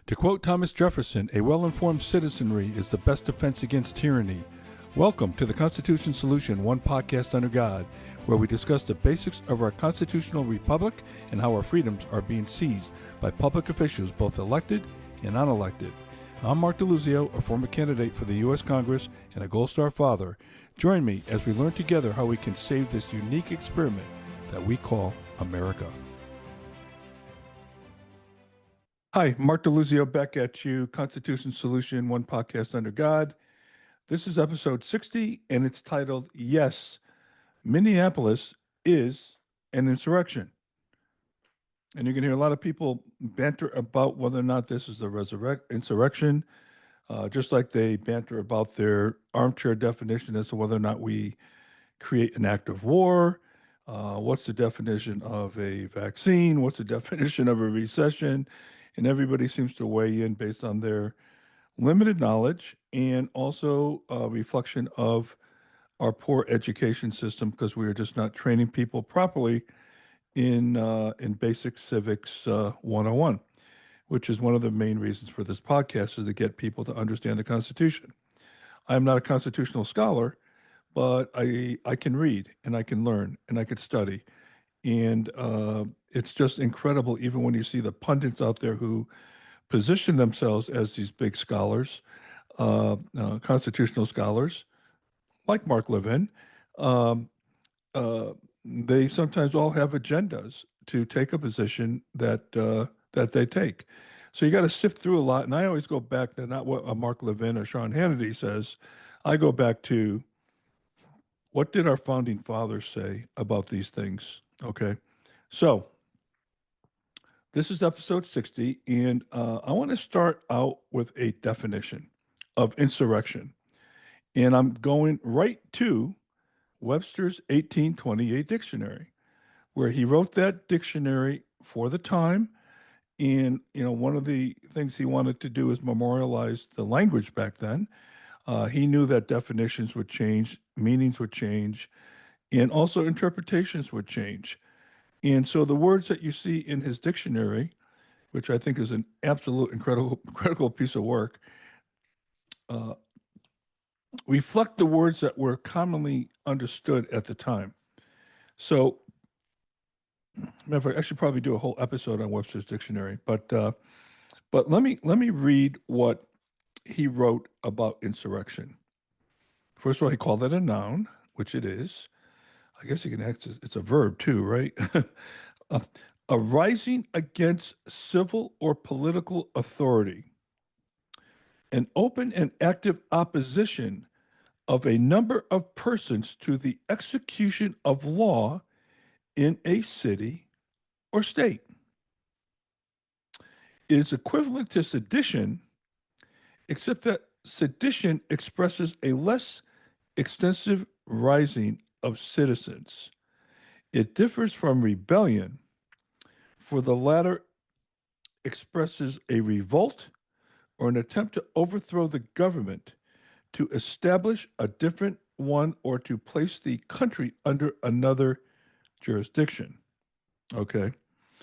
To quote Thomas Jefferson, a well-informed citizenry is the best defense against tyranny. Welcome to the Constitution Solution, one podcast under God, where we discuss the basics of our constitutional republic and how our freedoms are being seized by public officials, both elected and unelected. I'm Mark DeLuzio, a former candidate for the U.S. Congress and a Gold Star father. Join me as we learn together how we can save this unique experiment that we call America. Hi, Mark DeLuzio back at you, Constitution Solution, one podcast under God. This is episode 60, and it's titled, Yes, Minneapolis is an Insurrection. And you can hear a lot of people banter about whether or not this is a insurrection, just like they banter about their armchair definition as to whether or not we create an act of war. What's the definition of a vaccine? What's the definition of a recession? And everybody seems to weigh in based on their limited knowledge and also a reflection of our poor education system, because we are just not training people properly in basic civics 101, which is one of the main reasons for this podcast, is to get people to understand the Constitution. I am not a constitutional scholar, but I can read and I can learn and I can study. And it's just incredible, even when you see the pundits out there who position themselves as these big scholars, constitutional scholars, like Mark Levin. Um, they sometimes all have agendas to take a position that they take. So you got to sift through a lot. And I always go back to not what Mark Levin or Sean Hannity says. I go back to, what did our founding fathers say about these things? Okay. So this is episode 60, and I want to start out with a definition of insurrection. And I'm going right to Webster's 1828 dictionary, where he wrote that dictionary for the time. And, one of the things he wanted to do is memorialize the language back then. He knew that definitions would change, meanings would change, and also interpretations would change. And so the words that you see in his dictionary, which I think is an absolute incredible piece of work, reflect the words that were commonly understood at the time. So, matter of fact, I should probably do a whole episode on Webster's dictionary. But let me read what he wrote about insurrection. First of all, he called it a noun, which it is. I guess you can act as it's a verb too, right? A rising against civil or political authority, an open and active opposition of a number of persons to the execution of law in a city or state. It is equivalent to sedition, except that sedition expresses a less extensive rising of citizens. It differs from rebellion, for the latter expresses a revolt or an attempt to overthrow the government, to establish a different one, or to place the country under another jurisdiction. Okay.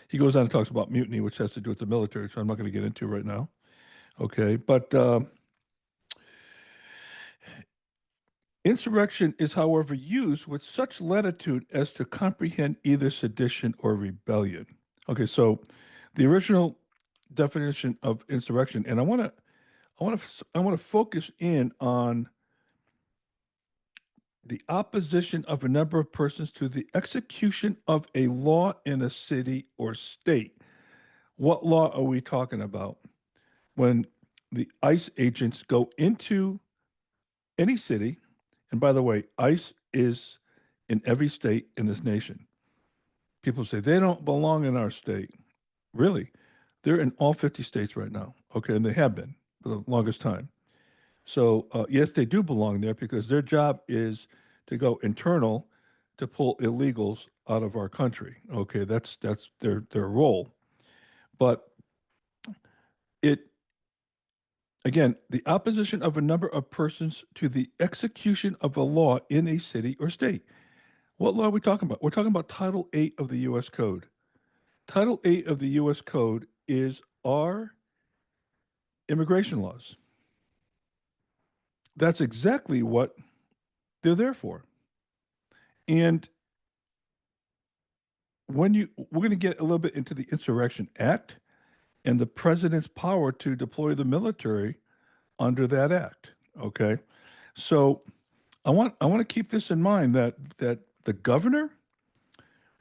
He goes on and talks about mutiny, which has to do with the military, so I'm not going to get into right now. Okay. But insurrection is, however, used with such latitude as to comprehend either sedition or rebellion. Okay, so the original definition of insurrection, and I want to focus in on the opposition of a number of persons to the execution of a law in a city or state. What law are we talking about? When the ICE agents go into any city, and by the way, ICE is in every state in this nation. People say they don't belong in our state. Really? They're in all 50 states right now. Okay, and they have been for the longest time. So yes, they do belong there, because their job is to go internal to pull illegals out of our country. Okay, that's their role. But it, again, the opposition of a number of persons to the execution of a law in a city or state. What law are we talking about? We're talking about Title 8 of the U.S. Code. Title 8 of the U.S. Code is our immigration laws. That's exactly what they're there for. And we're going to get a little bit into the Insurrection Act and the president's power to deploy the military under that act. Okay, so I want to keep this in mind that the governor,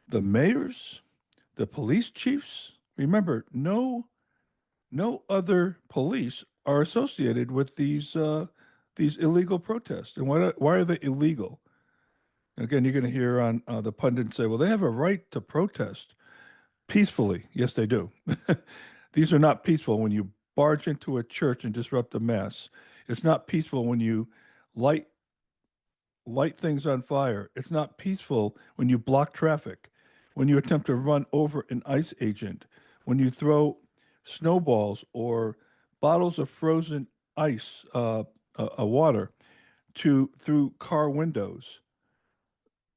the mayors, the police chiefs, remember, no other police are associated with these illegal protests. And why are they illegal? Again, you're going to hear on the pundits say, well, they have a right to protest peacefully. Yes, they do. These are not peaceful when you barge into a church and disrupt a mass. It's not peaceful when you light light things on fire. It's not peaceful when you block traffic, when you attempt to run over an ICE agent, when you throw snowballs or bottles of frozen ice, water, through car windows.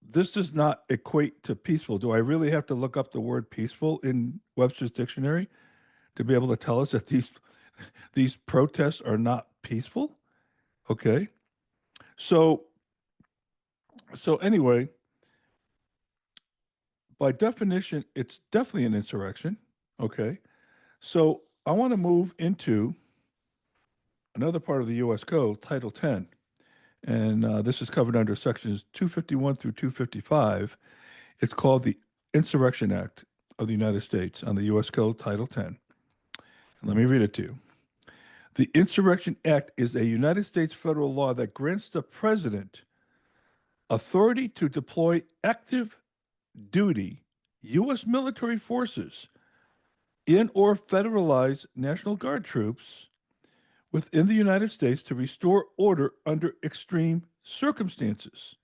This does not equate to peaceful. Do I really have to look up the word peaceful in Webster's dictionary to be able to tell us that these protests are not peaceful? Okay. So anyway, by definition, it's definitely an insurrection. Okay. So I want to move into another part of the U.S. Code, Title 10. And this is covered under sections 251 through 255. It's called the Insurrection Act of the United States on the U.S. Code, Title 10. And let me read it to you. The Insurrection Act is a United States federal law that grants the president authority to deploy active duty U.S. military forces in or federalize National Guard troops within the United States to restore order under extreme circumstances.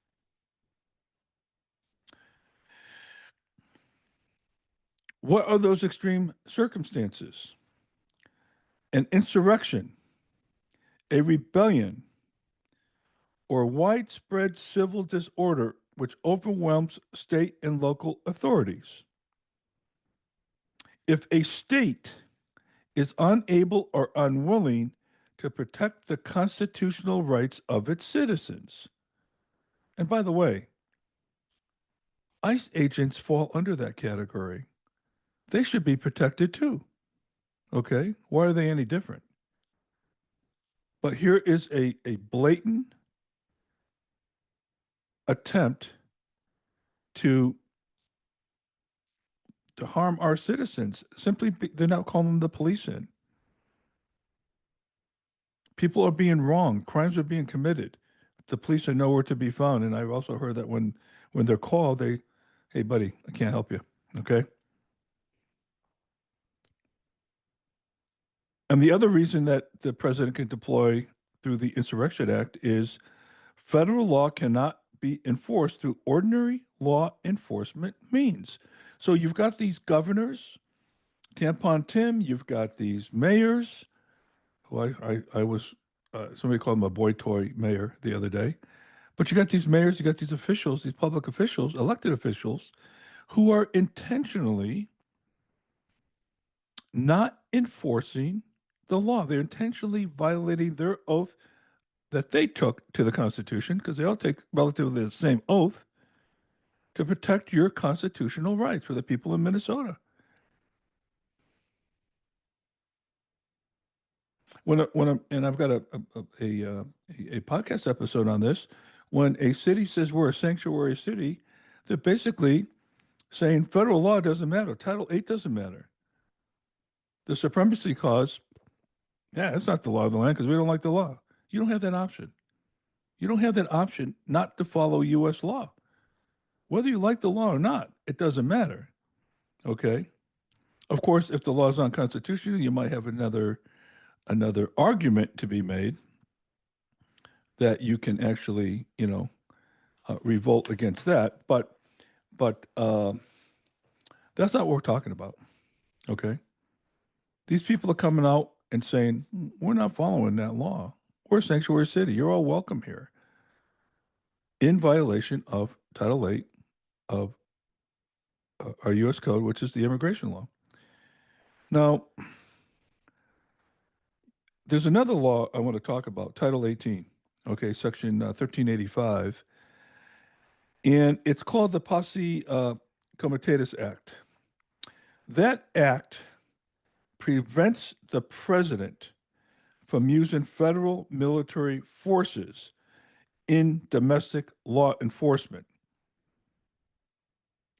What are those extreme circumstances? An insurrection, a rebellion, or widespread civil disorder which overwhelms state and local authorities. If a state is unable or unwilling to protect the constitutional rights of its citizens. And by the way, ICE agents fall under that category. They should be protected too. Okay? Why are they any different? But here is a blatant attempt to harm our citizens. They're not calling the police in. People are being wronged. Crimes are being committed. The police are nowhere to be found. And I've also heard that when they're called, hey, buddy, I can't help you. Okay. And the other reason that the president can deploy through the Insurrection Act is federal law cannot be enforced through ordinary law enforcement means. So you've got these governors, Tampon Tim, you've got these mayors, who I was, somebody called him a boy toy mayor the other day. But you got these mayors, you got these officials, these public officials, elected officials, who are intentionally not enforcing the law. They're intentionally violating their oath that they took to the Constitution, because they all take relatively the same oath to protect your constitutional rights for the people in Minnesota. And I've got a podcast episode on this. When a city says we're a sanctuary city, they're basically saying federal law doesn't matter, Title 8 doesn't matter. The supremacy clause, yeah, it's not the law of the land because we don't like the law. You don't have that option. You don't have that option not to follow U.S. law. Whether you like the law or not, it doesn't matter. Okay. Of course, if the law is unconstitutional, you might have another argument to be made that you can actually, revolt against that. But that's not what we're talking about. Okay. These people are coming out and saying, we're not following that law. We're a sanctuary city. You're all welcome here. In violation of Title 8 of our U.S. Code, which is the immigration law. Now, There's another law I want to talk about, Title 18, okay, Section 1385, and it's called the Posse Comitatus Act. That act prevents the president from using federal military forces in domestic law enforcement.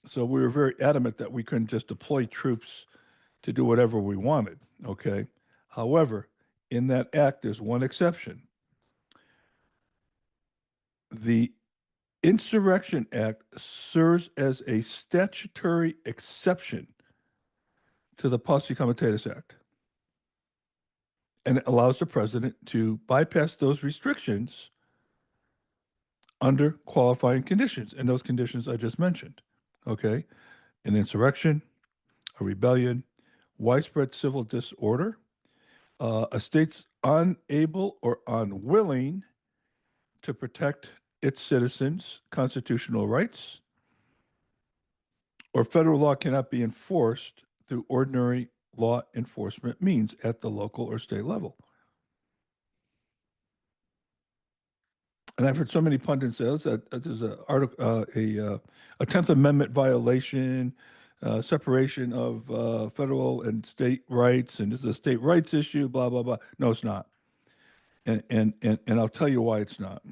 So we were very adamant that we couldn't just deploy troops to do whatever we wanted, okay? However, in that act, there's one exception. The Insurrection Act serves as a statutory exception to the Posse Comitatus Act. And it allows the president to bypass those restrictions under qualifying conditions. And those conditions I just mentioned. Okay? An insurrection, a rebellion, widespread civil disorder, a state's unable or unwilling to protect its citizens' constitutional rights, or federal law cannot be enforced through ordinary law enforcement means at the local or state level. And I've heard so many pundits say that there's a 10th Amendment violation, separation of federal and state rights, and this is a state rights issue, blah, blah, blah. No, it's not. And I'll tell you why it's not.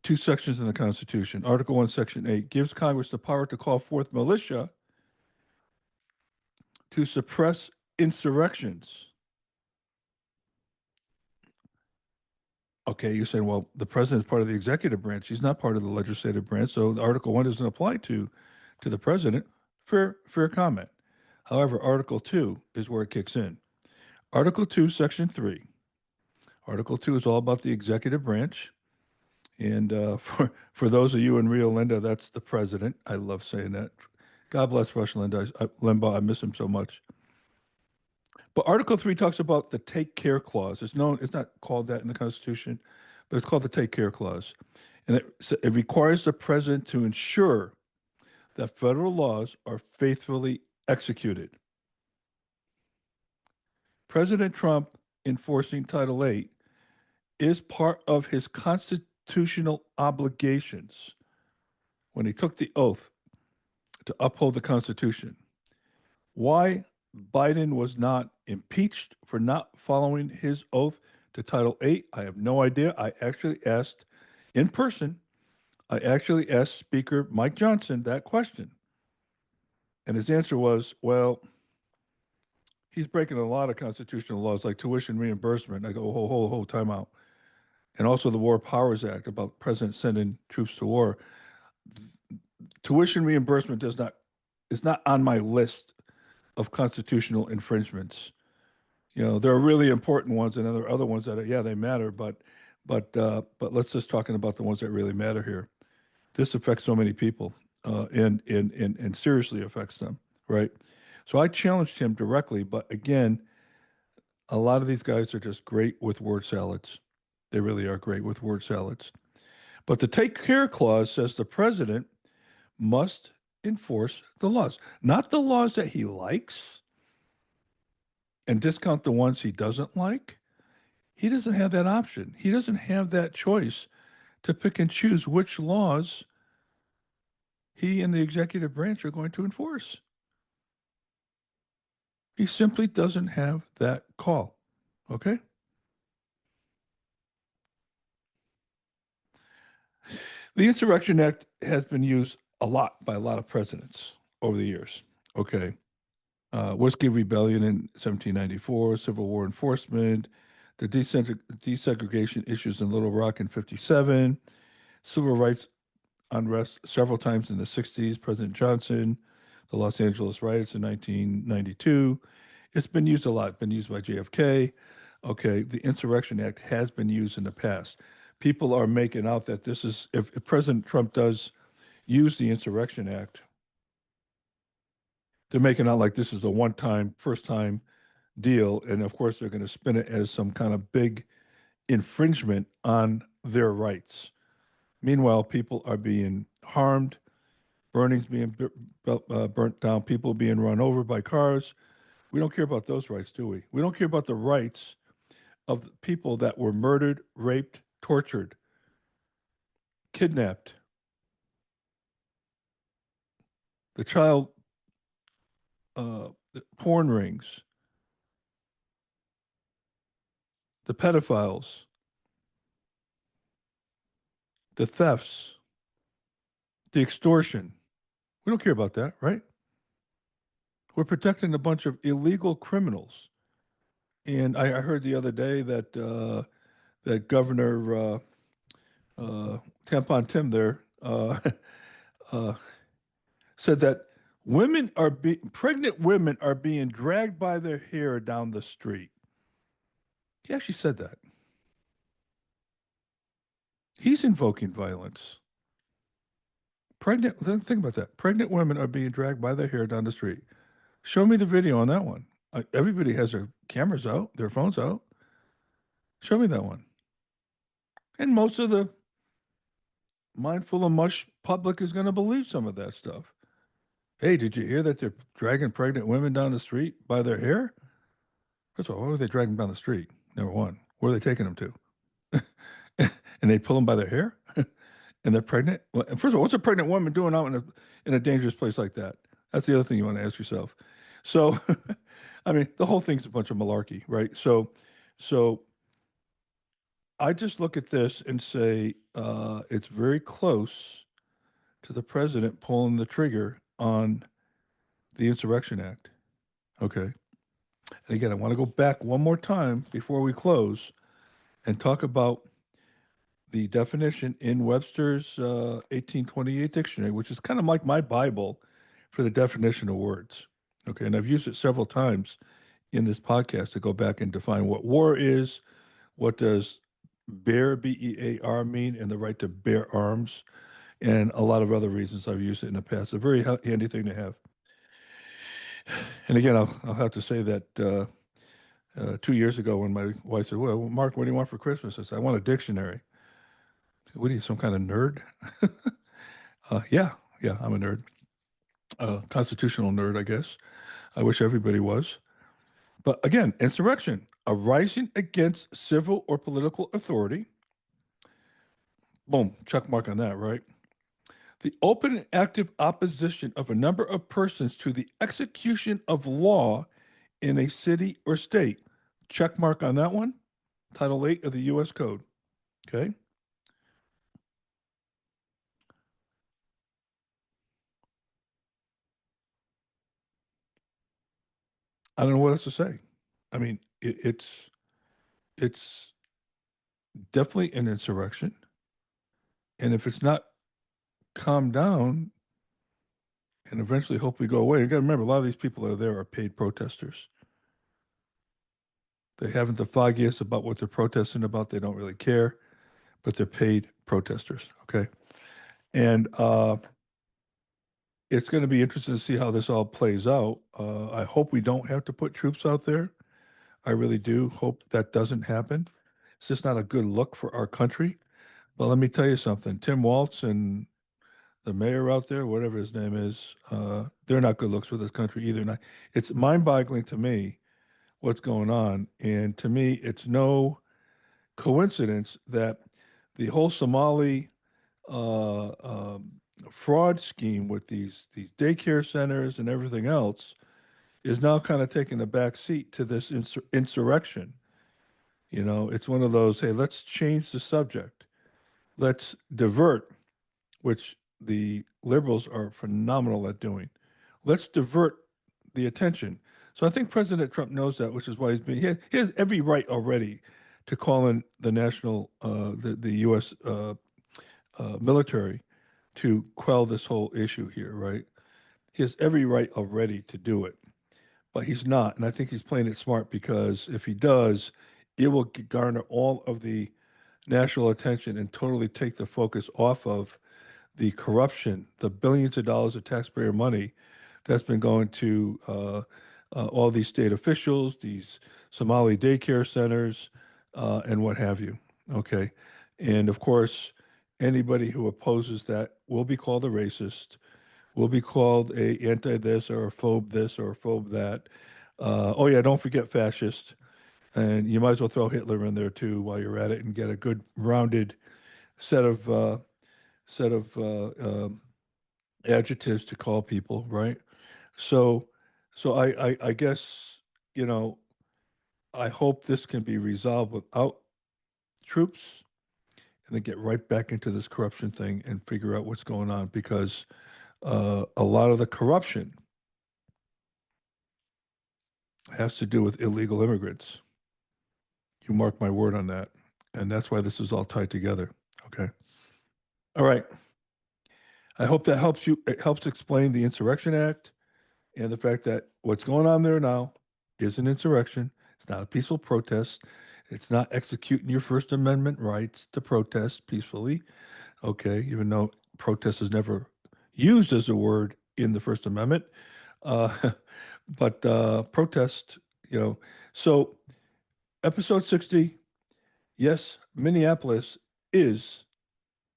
Two sections in the Constitution. Article 1, Section 8 gives Congress the power to call forth militia to suppress insurrections. Okay, you're saying, well, the president is part of the executive branch. He's not part of the legislative branch, so Article 1 doesn't apply to the president. Fair comment. However, Article 2 is where it kicks in. Article 2, Section 3. Article 2 is all about the executive branch. And for those of you in Rio Linda, that's the president. I love saying that. God bless Rush Limbaugh. I miss him so much. But Article 3 talks about the take care clause. It's not called that in the Constitution, but it's called the take care clause. And it requires the president to ensure that federal laws are faithfully executed. President Trump enforcing Title 8 is part of his constitutional obligations when he took the oath to uphold the Constitution. Why Biden was not impeached for not following his oath to Title 8, I have no idea. I actually asked in person, Speaker Mike Johnson that question. And his answer was, well, he's breaking a lot of constitutional laws like tuition reimbursement. I go, time out. And also the War Powers Act about presidents sending troops to war. Tuition reimbursement is not on my list of constitutional infringements. You know, there are really important ones, and there are other ones that they matter, but let's just talking about the ones that really matter here. This affects so many people, and seriously affects them, right? So I challenged him directly, but again, a lot of these guys are just great with word salads. They really are great with word salads. But the take care clause says the president must enforce the laws, not the laws that he likes and discount the ones he doesn't like. He doesn't have that option. He doesn't have that choice to pick and choose which laws he and the executive branch are going to enforce. He simply doesn't have that call. Okay? The Insurrection Act has been used a lot by a lot of presidents over the years. Okay. Whiskey Rebellion in 1794, Civil War enforcement, the desegregation issues in Little Rock in 57, civil rights unrest several times in the 60s, President Johnson, the Los Angeles riots in 1992. It's been used a lot, been used by JFK. Okay, the Insurrection Act has been used in the past. People are making out that this is, if President Trump does use the Insurrection Act, they're making out like this is a one-time, first-time deal. And of course, they're going to spin it as some kind of big infringement on their rights. Meanwhile, people are being harmed, burnings being burnt down, people being run over by cars, We don't care about those rights, do we? We don't care about the rights of the people that were murdered, raped, tortured, kidnapped, the child the porn rings, the pedophiles, the thefts, the extortion. We don't care about that, right? We're protecting a bunch of illegal criminals. And I heard the other day that that Governor Tampon Tim there uh, said that pregnant women are being dragged by their hair down the street. He actually said that. He's invoking violence. Think about that. Pregnant women are being dragged by their hair down the street. Show me the video on that one. Everybody has their cameras out, their phones out. Show me that one. And most of the mindful of mush public is going to believe some of that stuff. Hey, did you hear that they're dragging pregnant women down the street by their hair? First of all, why were they dragging them down the street? Number one, where are they taking them to? And they pull them by their hair, and they're pregnant. Well, first of all, what's a pregnant woman doing out in a dangerous place like that? That's the other thing you want to ask yourself. So, I mean, the whole thing's a bunch of malarkey, right? So I just look at this and say it's very close to the president pulling the trigger on the Insurrection Act. Okay. And again, I want to go back one more time before we close and talk about the definition in Webster's 1828 dictionary, which is kind of like my Bible for the definition of words. Okay. And I've used it several times in this podcast to go back and define what war is, what does bear, B-E-A-R, mean, and the right to bear arms, and a lot of other reasons I've used it in the past. A very handy thing to have. And again, I'll have to say that 2 years ago when my wife said, well, Mark, what do you want for Christmas? I said, I want a dictionary. What are you, some kind of nerd? Yeah, I'm a nerd. Constitutional nerd, I guess. I wish everybody was. But again, insurrection, a rising against civil or political authority. Boom, check mark on that, right? The open and active opposition of a number of persons to the execution of law in a city or state. Check mark on that one. Title 8 of the U.S. Code. Okay. I don't know what else to say. I mean, it's definitely an insurrection, and if it's not calmed down and eventually hopefully go away, you got to remember a lot of these people that are there are paid protesters. They haven't the foggiest about what they're protesting about. They don't really care, but they're paid protesters. Okay, and it's going to be interesting to see how this all plays out. I hope we don't have to put troops out there. I really do hope that doesn't happen. It's just not a good look for our country. But let me tell you something. Tim Walz and the mayor out there, whatever his name is, they're not good looks for this country either. And it's mind-boggling to me what's going on. And to me, it's no coincidence that the whole Somali uh, um, fraud scheme with these daycare centers and everything else is now kind of taking a back seat to this insurrection. You know, it's one of those, hey, let's change the subject. Let's divert, which the liberals are phenomenal at doing. Let's divert the attention. So I think President Trump knows that, which is why he has every right already to call in the the U.S. Military to quell this whole issue here, right? He has every right already to do it, but he's not. And I think he's playing it smart because if he does, it will garner all of the national attention and totally take the focus off of the corruption, the billions of dollars of taxpayer money that's been going to all these state officials, these Somali daycare centers, and what have you. Okay. And of course, anybody who opposes that will be called a racist, will be called a anti this or a phobe this or a phobe that. Oh yeah, don't forget fascist, and you might as well throw Hitler in there too while you're at it, and get a good rounded set of set of adjectives to call people, right? So, so I guess you know I hope this can be resolved without troops, and then get right back into this corruption thing and figure out what's going on because a lot of the corruption has to do with illegal immigrants. You mark my word on that. And that's why this is all tied together. Okay. All right. I hope that helps you. It helps explain the Insurrection Act and the fact that what's going on there now is an insurrection. It's not a peaceful protest. It's not executing your First Amendment rights to protest peacefully. Okay. Even though protest is never used as a word in the First Amendment. Uh, but protest, you know. So, episode 60, yes, Minneapolis is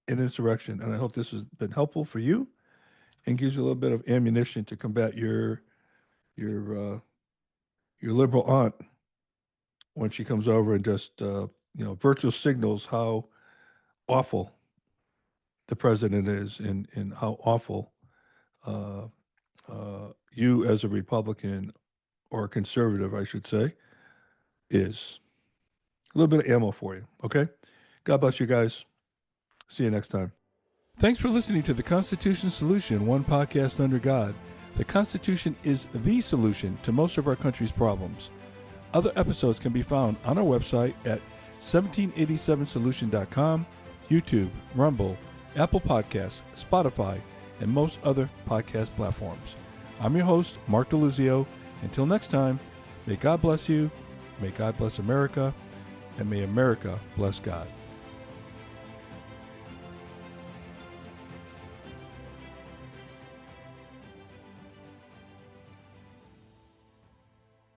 an insurrection. And I hope this has been helpful for you and gives you a little bit of ammunition to combat your your liberal aunt when she comes over and just virtual signals how awful the president is and how awful uh, you as a Republican or a conservative, I should say, is. A little bit of ammo for you. Okay. God bless you guys. See you next time. Thanks for listening to the Constitution Solution, one podcast under God. The Constitution is the solution to most of our country's problems. Other episodes can be found on our website at 1787solution.com, YouTube, Rumble, Apple Podcasts, Spotify, and most other podcast platforms. I'm your host, Mark DeLuzio. Until next time, may God bless you, may God bless America, and may America bless God.